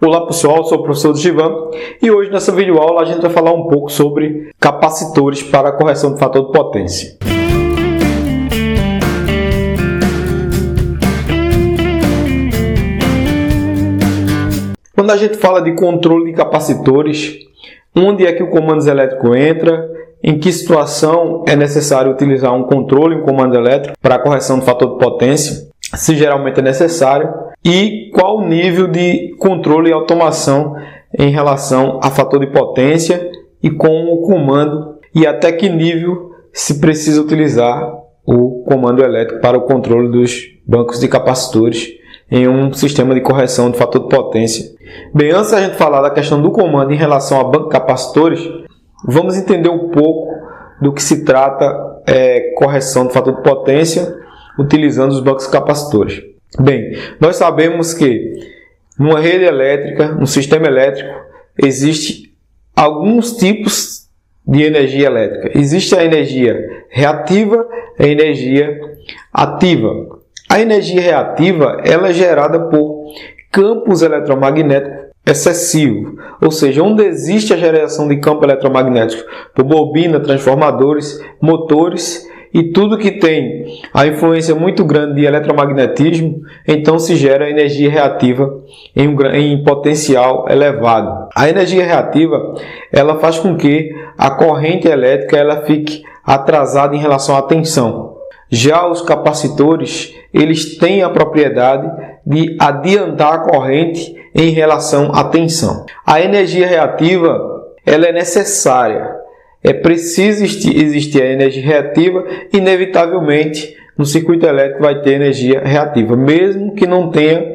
Olá pessoal, eu sou o professor Givan e hoje nessa videoaula a gente vai falar um pouco sobre capacitores para a correção do fator de potência. Quando a gente fala de controle de capacitores, onde é que o comando elétrico entra, em que situação é necessário utilizar um controle, um comando elétrico para a correção do fator de potência, se geralmente é necessário, e qual o nível de controle e automação em relação a fator de potência e com o comando, e até que nível se precisa utilizar o comando elétrico para o controle dos bancos de capacitores em um sistema de correção de fator de potência. Bem, antes da gente falar da questão do comando em relação a banco de capacitores, vamos entender um pouco do que se trata correção de fator de potência utilizando os bancos capacitores. Bem, nós sabemos que numa rede elétrica, no sistema elétrico, existe alguns tipos de energia elétrica. Existe a energia reativa e a energia ativa. A energia reativa ela é gerada por campos eletromagnéticos excessivos, ou seja, onde existe a geração de campo eletromagnético por bobina, transformadores, motores e tudo que tem a influência muito grande de eletromagnetismo, então se gera energia reativa em potencial elevado. A energia reativa ela faz com que a corrente elétrica ela fique atrasada em relação à tensão. Já os capacitores eles têm a propriedade de adiantar a corrente em relação à tensão. A energia reativa ela é necessária. É preciso existir a energia reativa, inevitavelmente no circuito elétrico vai ter energia reativa, mesmo que não tenha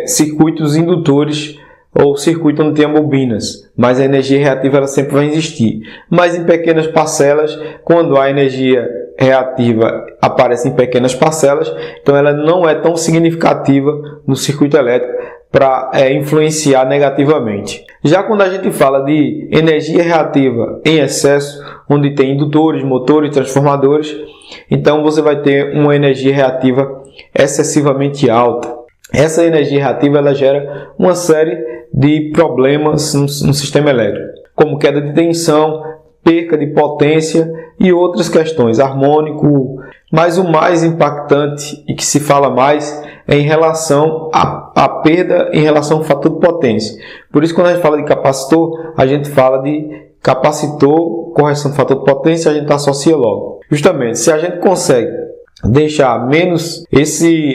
circuitos indutores ou circuito não tenha bobinas, mas a energia reativa ela sempre vai existir. Mas em pequenas parcelas, quando a energia reativa aparece em pequenas parcelas, então ela não é tão significativa no circuito elétrico para influenciar negativamente. Já quando a gente fala de energia reativa em excesso, onde tem indutores, motores, transformadores, então você vai ter uma energia reativa excessivamente alta. Essa energia reativa ela gera uma série de problemas no sistema elétrico, como queda de tensão, perca de potência e outras questões, harmônico. Mas o mais impactante e que se fala mais é em relação à perda em relação ao fator de potência. Por isso, quando a gente fala de capacitor, a gente fala de capacitor, correção do fator de potência, a gente associa logo. Justamente, se a gente consegue deixar menos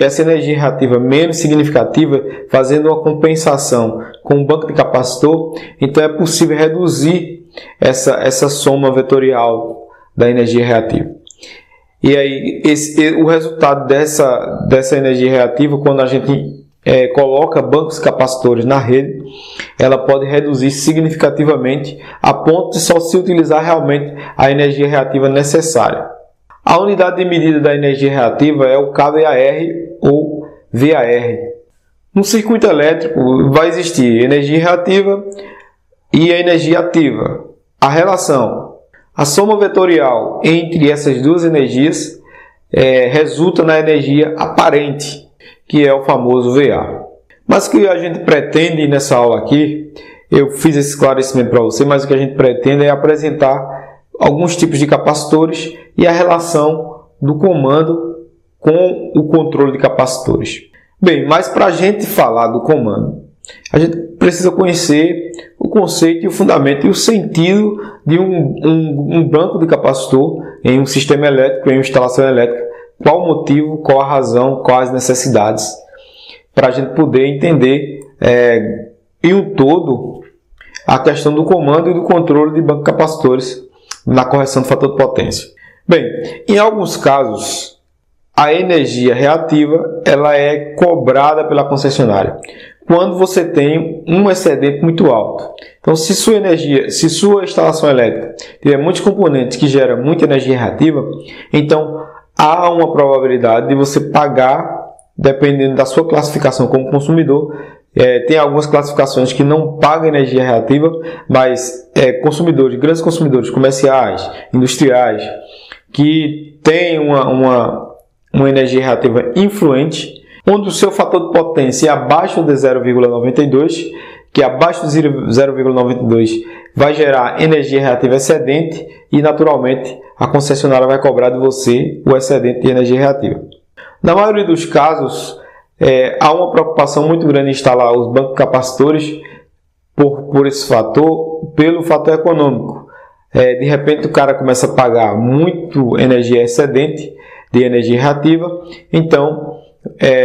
essa energia reativa menos significativa, fazendo uma compensação com o banco de capacitor, então é possível reduzir essa soma vetorial da energia reativa. E aí, o resultado dessa energia reativa, quando a gente coloca bancos capacitores na rede, ela pode reduzir significativamente a ponto de só se utilizar realmente a energia reativa necessária. A unidade de medida da energia reativa é o kVAR ou VAR. No circuito elétrico vai existir energia reativa e a energia ativa. A relação, a soma vetorial entre essas duas energias resulta na energia aparente, que é o famoso VA. Mas o que a gente pretende nessa aula aqui, eu fiz esse esclarecimento para você, mas o que a gente pretende é apresentar alguns tipos de capacitores e a relação do comando com o controle de capacitores. Bem, mas para a gente falar do comando, a gente precisa conhecer o conceito e o fundamento e o sentido de um banco de capacitor em um sistema elétrico, em uma instalação elétrica. Qual o motivo, qual a razão, quais as necessidades, para a gente poder entender em um todo a questão do comando e do controle de banco de capacitores na correção do fator de potência. Bem, em alguns casos, a energia reativa ela é cobrada pela concessionária quando você tem um excedente muito alto. Então, se sua instalação elétrica tiver muitos componentes que geram muita energia reativa, então há uma probabilidade de você pagar, dependendo da sua classificação como consumidor. Tem algumas classificações que não pagam energia reativa, mas grandes consumidores comerciais, industriais, que têm uma energia reativa influente, onde o seu fator de potência é abaixo de 0,92, que abaixo de 0,92 vai gerar energia reativa excedente e, naturalmente, a concessionária vai cobrar de você o excedente de energia reativa. Na maioria dos casos, há uma preocupação muito grande em instalar os bancos capacitores por esse fator, pelo fator econômico. De repente o cara começa a pagar muito energia excedente de energia reativa, então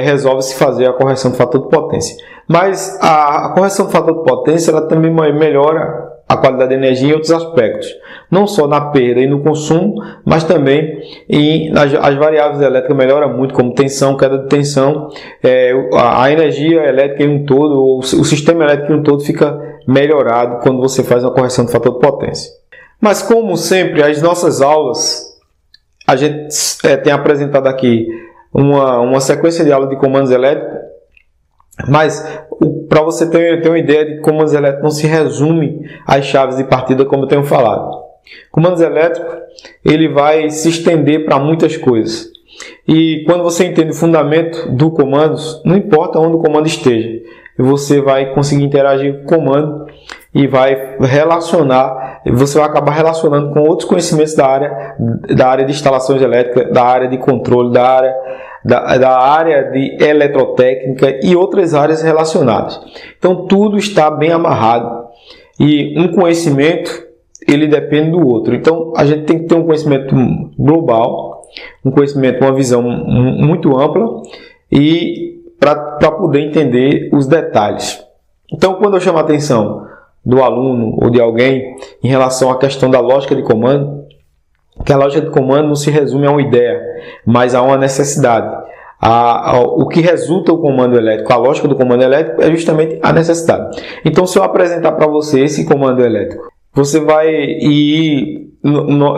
resolve-se fazer a correção do fator de potência. Mas a correção do fator de potência ela também melhora a qualidade da energia em outros aspectos, não só na perda e no consumo, mas também as variáveis elétricas melhoram muito, como tensão, queda de tensão, a energia elétrica em um todo, o sistema elétrico em um todo fica melhorado quando você faz uma correção do fator de potência. Mas como sempre, as nossas aulas, a gente tem apresentado aqui uma sequência de aulas de comandos elétricos, mas para você ter uma ideia de comandos elétricos não se resume às chaves de partida, como eu tenho falado. Comandos elétricos, ele vai se estender para muitas coisas. E quando você entende o fundamento do comando, não importa onde o comando esteja, você vai conseguir interagir com o comando e vai relacionar, você vai acabar relacionando com outros conhecimentos da área de instalações elétricas, da área de controle, da área de eletrotécnica e outras áreas relacionadas. Então tudo está bem amarrado e um conhecimento ele depende do outro. Então a gente tem que ter um conhecimento global, um conhecimento, uma visão muito ampla e para poder entender os detalhes. Então quando eu chamo a atenção do aluno ou de alguém em relação à questão da lógica de comando, que a lógica de comando não se resume a uma ideia, mas a uma necessidade. O que resulta o comando elétrico, a lógica do comando elétrico é justamente a necessidade. Então, se eu apresentar para você esse comando elétrico, você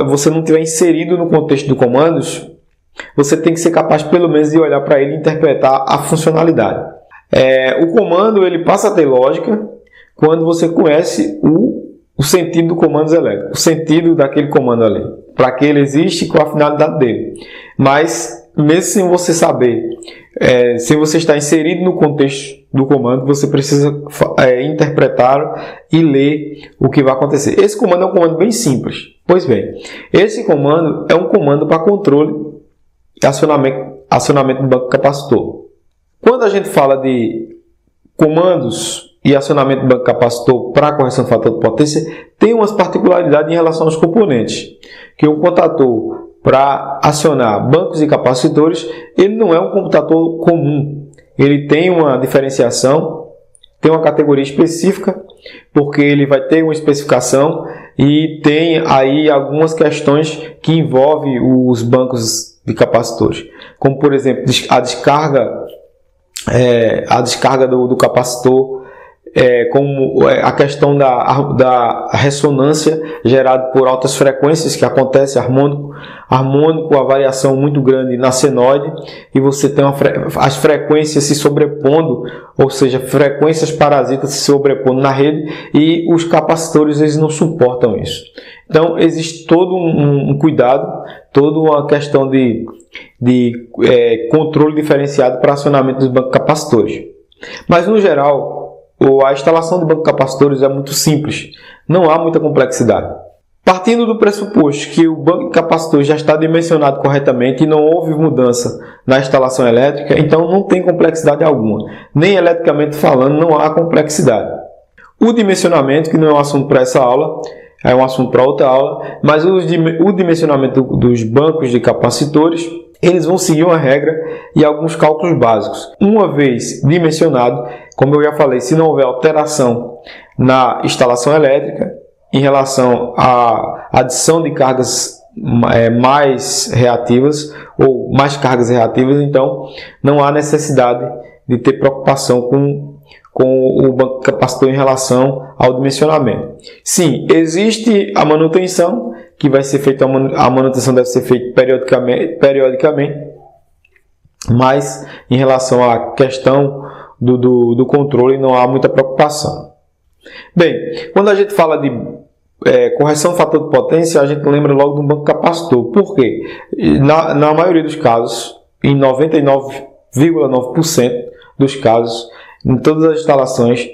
você não tiver inserido no contexto do comandos, você tem que ser capaz pelo menos de olhar para ele e interpretar a funcionalidade. O comando ele passa a ter lógica quando você conhece o sentido do comando elétrico, o sentido daquele comando ali, para que ele existe e qual a finalidade dele. Mas, mesmo sem você saber, se você está inserido no contexto do comando, você precisa interpretá-lo e ler o que vai acontecer. Esse comando é um comando bem simples. Pois bem, esse comando é um comando para controle e acionamento do banco capacitor. Quando a gente fala de comandos e acionamento do banco capacitor para correção do fator de potência, tem umas particularidades em relação aos componentes. Que um computador para acionar bancos e capacitores, ele não é um computador comum. Ele tem uma diferenciação, tem uma categoria específica, porque ele vai ter uma especificação e tem aí algumas questões que envolvem os bancos de capacitores. Como, por exemplo, a descarga do capacitor, como a questão da ressonância gerada por altas frequências, que acontece harmônico, a variação muito grande na senoide, e você tem as frequências se sobrepondo, ou seja, frequências parasitas se sobrepondo na rede, e os capacitores eles não suportam isso. Então existe todo um cuidado, toda uma questão de controle diferenciado para acionamento dos bancos capacitores. Mas no geral, a instalação de bancos capacitores é muito simples, não há muita complexidade. Partindo do pressuposto que o banco capacitor já está dimensionado corretamente e não houve mudança na instalação elétrica, então não tem complexidade alguma. Nem eletricamente falando, não há complexidade. O dimensionamento, que não é um assunto para essa aula, é um assunto para outra aula, mas o dimensionamento dos bancos de capacitores, eles vão seguir uma regra e alguns cálculos básicos. Uma vez dimensionado, como eu já falei, se não houver alteração na instalação elétrica em relação à adição de cargas mais reativas ou mais cargas reativas, então não há necessidade de ter preocupação com o banco capacitor em relação ao dimensionamento. Sim, existe a manutenção, que vai ser feita, a manutenção deve ser feita periodicamente, mas em relação à questão do controle não há muita preocupação. Bem, quando a gente fala de correção do fator de potência, a gente lembra logo do banco capacitor. Por quê? Na maioria dos casos, em 99,9% dos casos, em todas as instalações,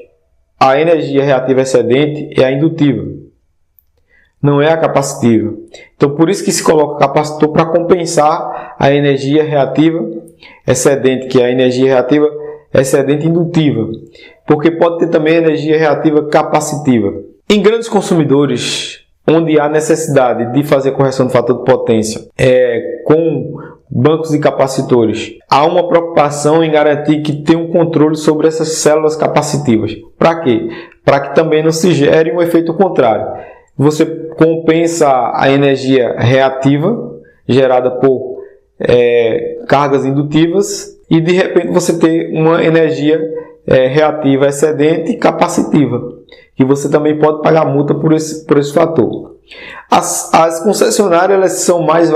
a energia reativa excedente é a indutiva, não é a capacitiva. Então, por isso que se coloca capacitor para compensar a energia reativa excedente, que é a energia reativa excedente indutiva, porque pode ter também energia reativa capacitiva. Em grandes consumidores, onde há necessidade de fazer correção do fator de potência com bancos de capacitores, há uma preocupação em garantir que tem um controle sobre essas células capacitivas. Para quê? Para que também não se gere um efeito contrário. Você compensa a energia reativa gerada por cargas indutivas e de repente você tem uma energia reativa excedente e capacitiva, que você também pode pagar multa por esse fator. As concessionárias elas são mais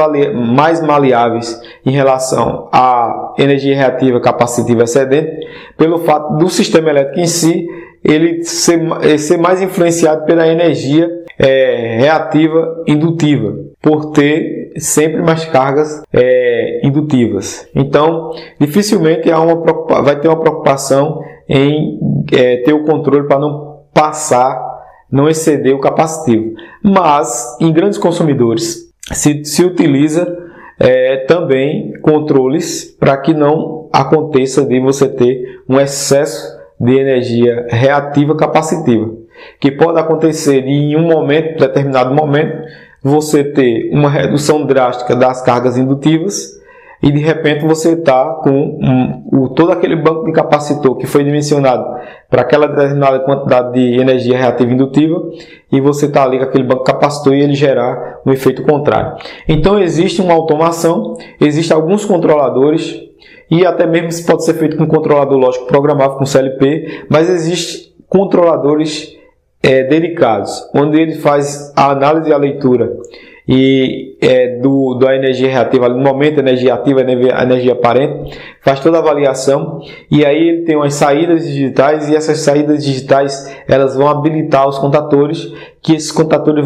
maleáveis em relação à energia reativa capacitiva excedente, pelo fato do sistema elétrico em si ele ser mais influenciado pela energia reativa indutiva, por ter sempre mais cargas indutivas. Então, dificilmente vai ter uma preocupação em ter o controle para não exceder o capacitivo. Mas, em grandes consumidores, se utiliza também controles para que não aconteça de você ter um excesso de energia reativa capacitiva, que pode acontecer em determinado momento, você ter uma redução drástica das cargas indutivas e de repente você está com todo aquele banco de capacitor que foi dimensionado para aquela determinada quantidade de energia reativa indutiva e você está ali com aquele banco capacitor e ele gerar um efeito contrário. Então existe uma automação, existem alguns controladores e até mesmo isso pode ser feito com controlador lógico programável, com CLP, mas existem controladores dedicados, onde ele faz a análise e a leitura da energia reativa, no momento a energia ativa, a energia aparente, faz toda a avaliação e aí ele tem umas saídas digitais e essas saídas digitais elas vão habilitar os contadores, que esses contadores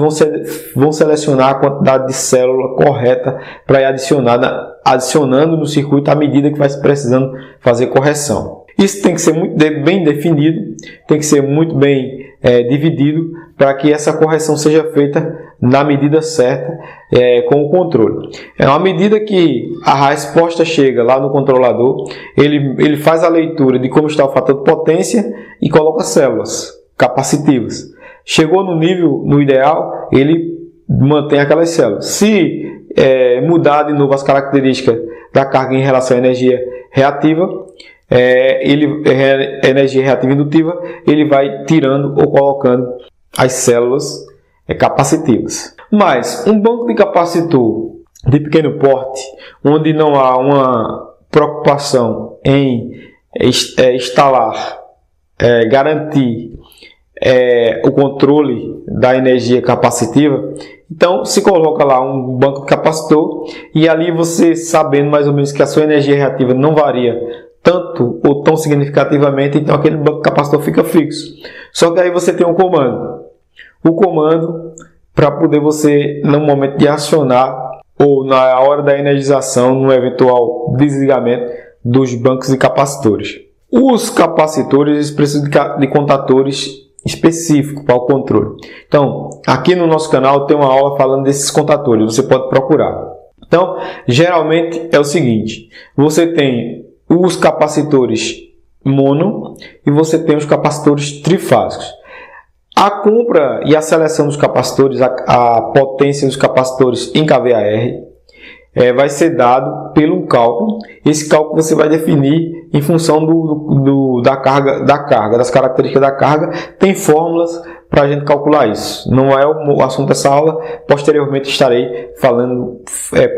vão selecionar a quantidade de célula correta para ir adicionando no circuito à medida que vai precisando fazer correção. Isso tem que ser muito bem definido, tem que ser muito bem dividido para que essa correção seja feita na medida certa com o controle. À medida que a resposta chega lá no controlador, ele faz a leitura de como está o fator de potência e coloca células capacitivas. Chegou no ideal, ele mantém aquelas células. Se mudar de novo as características da carga em relação à energia reativa, energia reativa indutiva, ele vai tirando ou colocando as células capacitivas. Mas um banco de capacitor de pequeno porte, onde não há uma preocupação em instalar, garantir o controle da energia capacitiva, então se coloca lá um banco de capacitor e ali você, sabendo mais ou menos que a sua energia reativa não varia tanto ou tão significativamente, então aquele banco capacitor fica fixo. Só que aí você tem um comando. O comando para poder você, no momento de acionar ou na hora da energização, no eventual desligamento dos bancos de capacitores. Os capacitores precisam de contadores específicos para o controle. Então, aqui no nosso canal tem uma aula falando desses contadores, você pode procurar. Então, geralmente é o seguinte, você tem os capacitores mono e você tem os capacitores trifásicos. A compra e a seleção dos capacitores, a potência dos capacitores em kVAR vai ser dado pelo cálculo. Esse cálculo você vai definir em função da carga, das características da carga. Tem fórmulas para a gente calcular isso. Não é o assunto dessa aula. Posteriormente estarei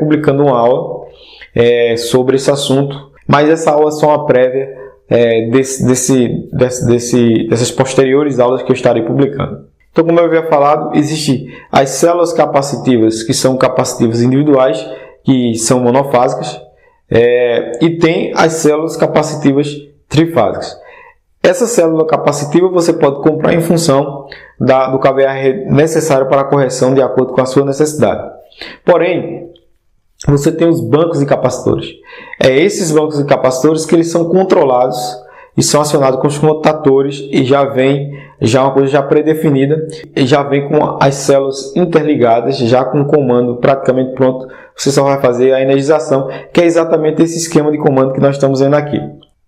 publicando uma aula sobre esse assunto. Mas essa aula é só uma prévia dessas posteriores aulas que eu estarei publicando. Então, como eu havia falado, existem as células capacitivas, que são capacitivas individuais, que são monofásicas, e tem as células capacitivas trifásicas. Essa célula capacitiva você pode comprar em função do kVAR necessário para a correção de acordo com a sua necessidade. Porém, você tem os bancos de capacitores. Esses bancos de capacitores que eles são controlados e são acionados com os contadores e já vem já é uma coisa já pré-definida, e já vem com as células interligadas, já com o comando praticamente pronto. Você só vai fazer a energização, que é exatamente esse esquema de comando que nós estamos vendo aqui.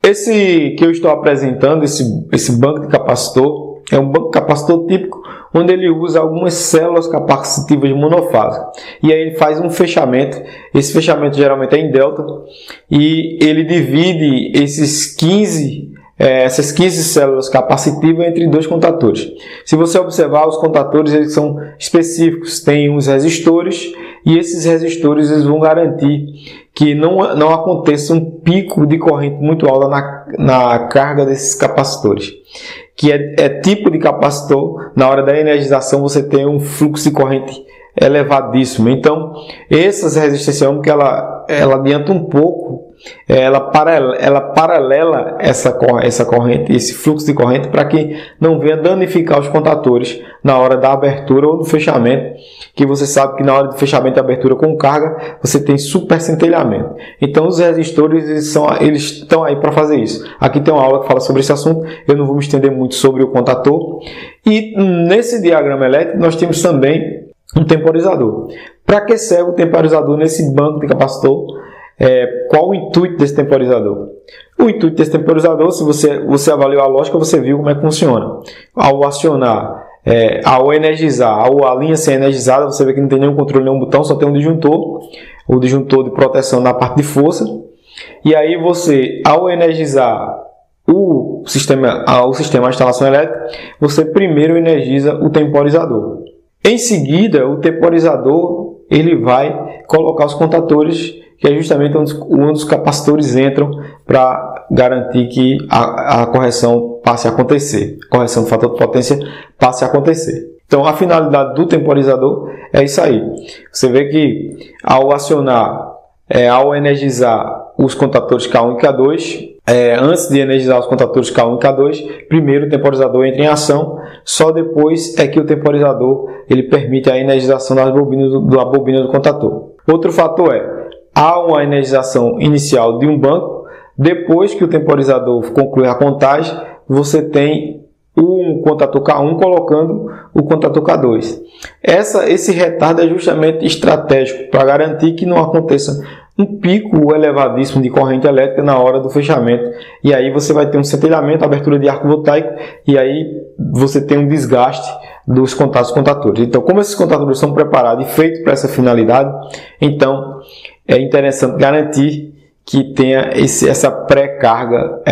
Esse que eu estou apresentando, esse banco de capacitor, é um banco de capacitor típico, onde ele usa algumas células capacitivas monofásicas. E aí ele faz um fechamento. Esse fechamento geralmente é em delta. E ele divide essas 15 células capacitivas entre dois contatores. Se você observar, os contatores eles são específicos. Tem uns resistores. E esses resistores eles vão garantir que não aconteça um pico de corrente muito alta na carga desses capacitores. Que é tipo de capacitor, na hora da energização você tem um fluxo de corrente elevadíssimo. Então, essas resistências que ela adianta um pouco, ela paralela essa corrente, esse fluxo de corrente, para que não venha danificar os contatores na hora da abertura ou do fechamento, que você sabe que na hora do fechamento e abertura com carga, você tem super centelhamento. Então, os resistores eles estão aí para fazer isso. Aqui tem uma aula que fala sobre esse assunto, eu não vou me estender muito sobre o contator. E nesse diagrama elétrico, nós temos também um temporizador. Para que serve o temporizador nesse banco de capacitor? Qual o intuito desse temporizador? O intuito desse temporizador, se você avaliou a lógica, você viu como é que funciona. Ao acionar, ao energizar, a linha ser energizada, você vê que não tem nenhum controle, nenhum botão, só tem um disjuntor, o disjuntor de proteção na parte de força. E aí você, ao energizar o sistema, a instalação elétrica, você primeiro energiza o temporizador. Em seguida, o temporizador ele vai colocar os contatores, que é justamente onde os capacitores entram para garantir que a correção passe a acontecer, a correção do fator de potência passe a acontecer. Então, a finalidade do temporizador é isso aí. Você vê que ao acionar, ao energizar os contatores K1 e K2, antes de energizar os contatores K1 e K2, primeiro o temporizador entra em ação, só depois é que o temporizador ele permite a energização da bobina do contator. Outro fator há uma energização inicial de um banco, depois que o temporizador concluir a contagem, você tem um contator K1 colocando o contator K2. Esse retardo é justamente estratégico para garantir que não aconteça um pico elevadíssimo de corrente elétrica na hora do fechamento. E aí você vai ter um centelhamento, abertura de arco voltaico, e aí você tem um desgaste dos contatores. Então, como esses contatores são preparados e feitos para essa finalidade, então é interessante garantir que tenha essa pré-carga,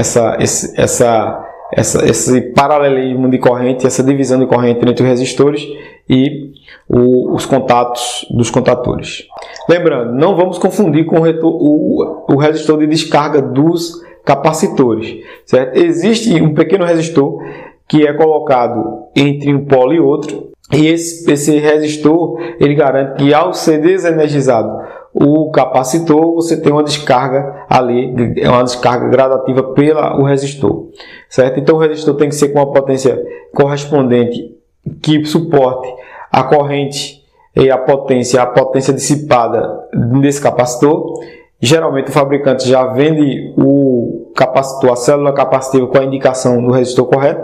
esse paralelismo de corrente, essa divisão de corrente entre os resistores e os contatos dos contatores. Lembrando, não vamos confundir com o resistor de descarga dos capacitores, certo? Existe um pequeno resistor que é colocado entre um polo e outro, e esse resistor ele garante que ao ser desenergizado o capacitor, você tem uma descarga ali, uma descarga gradativa pelo resistor, certo? Então o resistor tem que ser com uma potência correspondente que suporte a corrente e a potência dissipada desse capacitor. Geralmente o fabricante já vende o capacitor, a célula capacitiva com a indicação do resistor correto,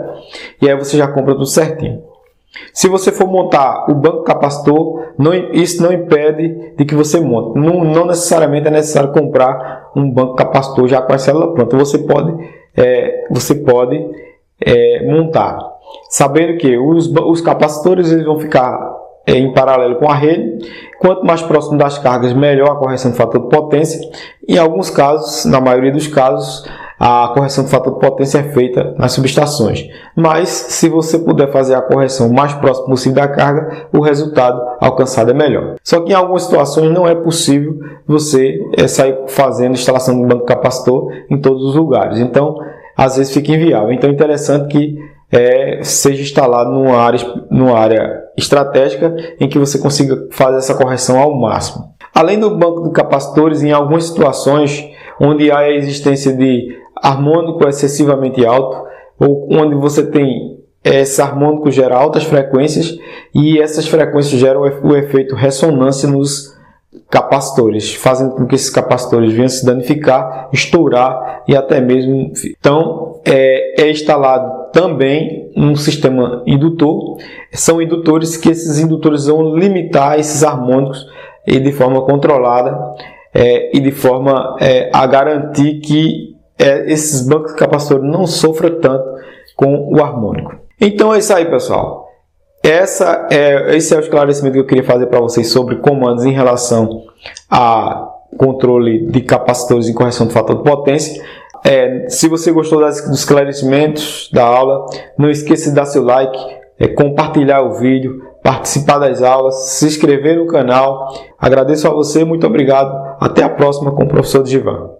e aí você já compra tudo certinho. Se você for montar o banco capacitor, isso não impede de que você monte. Não necessariamente é necessário comprar um banco capacitor já com a célula pronta. Você pode montar, sabendo que os capacitores eles vão ficar em paralelo com a rede. Quanto mais próximo das cargas, melhor a correção do fator de potência. Em alguns casos, na maioria dos casos, a correção do fator de potência é feita nas subestações. Mas, se você puder fazer a correção o mais próximo possível da carga, o resultado alcançado é melhor. Só que em algumas situações não é possível você sair fazendo instalação de banco capacitor em todos os lugares. Às vezes fica inviável. Então é interessante que seja instalado numa área estratégica em que você consiga fazer essa correção ao máximo. Além do banco de capacitores, em algumas situações onde há a existência de harmônico excessivamente alto, ou onde você tem esse harmônico gera altas frequências e essas frequências geram o efeito ressonância nos capacitores, fazendo com que esses capacitores venham se danificar, estourar e até mesmo... Então, é instalado também um sistema indutor. São indutores que esses indutores vão limitar esses harmônicos e de forma controlada e de forma a garantir que esses bancos capacitores não sofram tanto com o harmônico. Então é isso aí, pessoal. Esse é o esclarecimento que eu queria fazer para vocês sobre comandos em relação a controle de capacitores e correção do fator de potência. Se você gostou dos esclarecimentos da aula, não esqueça de dar seu like, compartilhar o vídeo, participar das aulas, se inscrever no canal. Agradeço a você, muito obrigado. Até a próxima com o professor Divan.